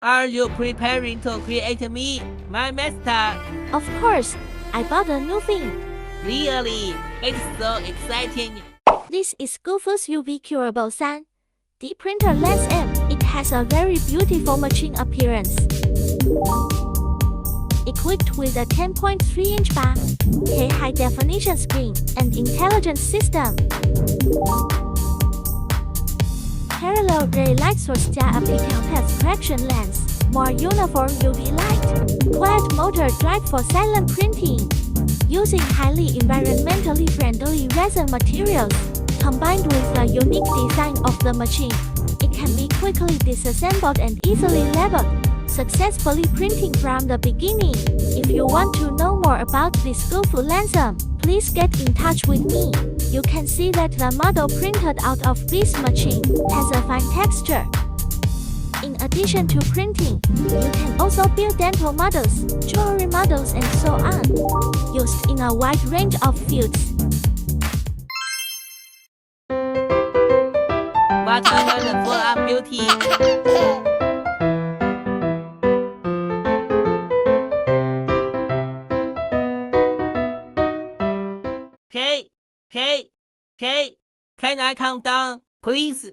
Are you preparing to create me, my master? Of course, I bought a new thing. Really? It's so exciting. This is Goofoo's UV Curable 3D printer Lens-M. It has a very beautiful machine appearance. Equipped with a 10.3-inch 4K high-definition screen and intelligent system. Parallel ray light source optical path correction lens. More uniform UV light. Quiet motor drive for silent printing. Using highly environmentally friendly resin materials, combined with the unique design of the machine, it can be quickly disassembled and easily leveled, successfully printing from the beginning. If you want to know more about this Goofoo Lens-M, please get in touch with me. You can see that the model printed out of this machine has a fine texture. In addition to printing, you can also build dental models, jewelry models, and so on, used in a wide range of fields. What a wonderful beauty! Okay, can I count down, please?